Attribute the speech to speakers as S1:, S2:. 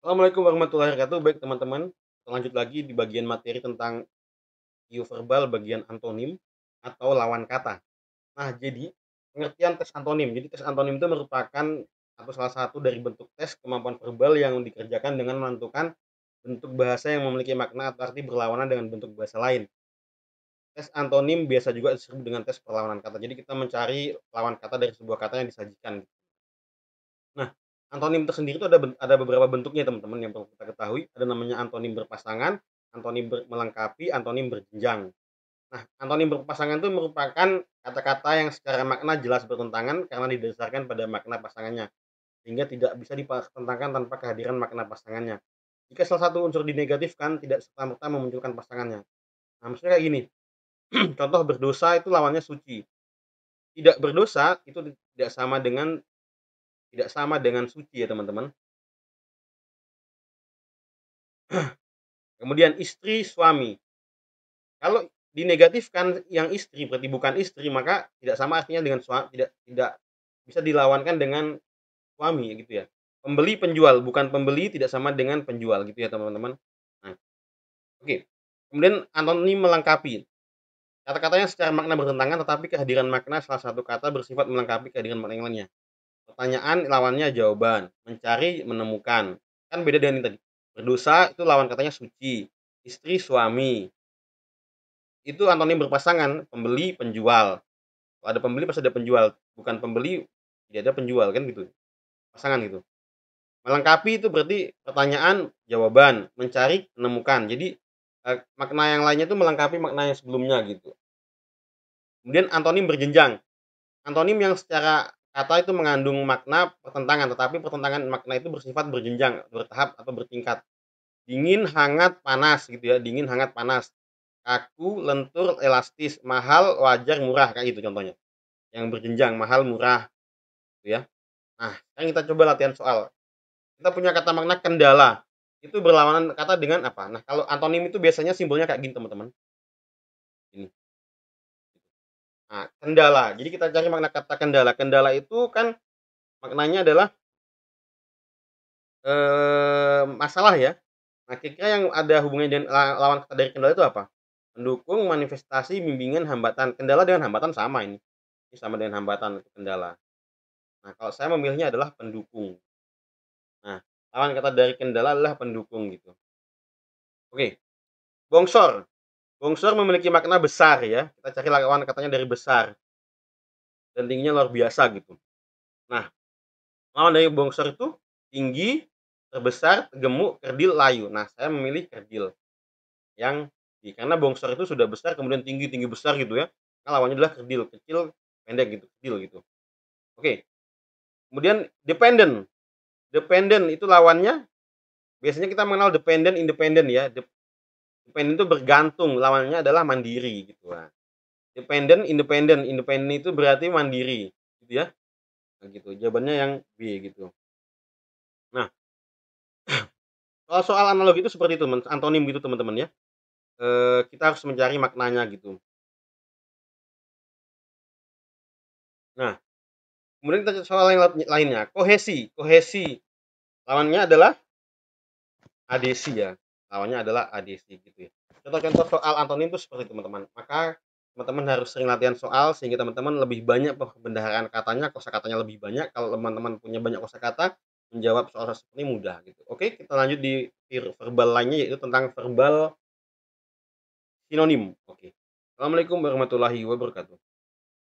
S1: Assalamualaikum warahmatullahi wabarakatuh. Baik teman-teman, kita lanjut lagi di bagian materi tentang IU verbal bagian antonim atau lawan kata. Nah, jadi pengertian tes antonim. Jadi tes antonim itu merupakan atau salah satu dari bentuk tes kemampuan verbal yang dikerjakan dengan menentukan bentuk bahasa yang memiliki makna atau arti berlawanan dengan bentuk bahasa lain. Tes antonim biasa juga disebut dengan tes perlawanan kata. Jadi kita mencari lawan kata dari sebuah kata yang disajikan. Nah, antonim tersendiri itu ada beberapa bentuknya teman-teman yang perlu kita ketahui. Ada namanya antonim berpasangan, antonim melengkapi, antonim berjenjang. Nah, antonim berpasangan itu merupakan kata-kata yang secara makna jelas bertentangan karena didasarkan pada makna pasangannya, sehingga tidak bisa dipertentangkan tanpa kehadiran makna pasangannya. Jika salah satu unsur dinegatifkan, tidak serta-merta memunculkan pasangannya. Nah, maksudnya kayak gini, contoh berdosa itu lawannya suci. Tidak berdosa itu tidak sama dengan suci ya teman-teman. Kemudian istri, suami. Kalau dinegatifkan yang istri berarti bukan istri, maka tidak sama artinya dengan suami, tidak tidak bisa dilawankan dengan suami gitu ya. Pembeli, penjual, bukan pembeli tidak sama dengan penjual gitu ya teman-teman. Nah, oke. Kemudian anonim melengkapi. Kata-katanya secara makna bertentangan tetapi kehadiran makna salah satu kata bersifat melengkapi kehadiran makna yang lainnya. Pertanyaan lawannya jawaban, mencari menemukan. Kan beda dengan yang tadi. Berdosa itu lawan katanya suci, istri suami. Itu anonim berpasangan, pembeli, penjual. Kalau ada pembeli pasti ada penjual, bukan pembeli tidak ada penjual kan gitu. Pasangan gitu. Melengkapi itu berarti pertanyaan, jawaban, mencari, menemukan. Jadi makna yang lainnya itu melengkapi makna yang sebelumnya gitu. Kemudian antonim berjenjang. Antonim yang secara kata itu mengandung makna pertentangan, tetapi pertentangan makna itu bersifat berjenjang, bertahap atau bertingkat. Dingin, hangat, panas gitu ya. Dingin, hangat, panas. Kaku, lentur, elastis, mahal, wajar, murah kayak gitu contohnya. Yang berjenjang, mahal, murah gitu ya. Nah, sekarang kita coba latihan soal. Kita punya kata makna kendala. Itu berlawanan kata dengan apa? Nah, kalau antonim itu biasanya simbolnya kayak gini, teman-teman. Ini. Nah, kendala. Jadi kita cari makna kata kendala. Kendala itu kan maknanya adalah masalah ya. Nah, kira-kira yang ada hubungannya dengan lawan kata dari kendala itu apa? Pendukung, manifestasi, bimbingan, hambatan. Kendala dengan hambatan sama ini. Ini sama dengan hambatan kendala. Nah, kalau saya memilihnya adalah pendukung. Nah, lawan kata dari kendala adalah pendukung gitu. Oke, bongsor. Bongsor memiliki makna besar ya. Kita cari lawan katanya dari besar dan tingginya luar biasa gitu. Nah, lawan dari bongsor itu tinggi, terbesar, gemuk, kerdil, layu. Nah, saya memilih kerdil yang karena bongsor itu sudah besar kemudian tinggi, tinggi besar gitu ya. Nah, lawannya adalah kerdil, kecil, pendek gitu, kerdil gitu. Oke. Kemudian dependent. Dependent itu lawannya biasanya kita mengenal dependent, independent ya. Dependent itu bergantung, lawannya adalah mandiri gitu. Nah, dependent, independent. Independent itu berarti mandiri, gitu ya. Nah, gitu. Jawabannya yang B gitu. Nah, soal analogi itu seperti itu, antonim gitu teman-teman ya. Kita harus mencari maknanya gitu. Nah, kemudian kita soal yang lainnya, kohesi. Kohesi lawannya adalah adesi ya. Lawannya adalah adesi gitu ya. Contoh-contoh soal antonim itu seperti itu teman-teman. Maka teman-teman harus sering latihan soal sehingga teman-teman lebih banyak pembendaharaan katanya, kosakatanya lebih banyak. Kalau teman-teman punya banyak kosakata, menjawab soal seperti ini mudah gitu. Oke, kita lanjut di verbal lainnya yaitu tentang verbal sinonim. Oke. Assalamualaikum warahmatullahi wabarakatuh.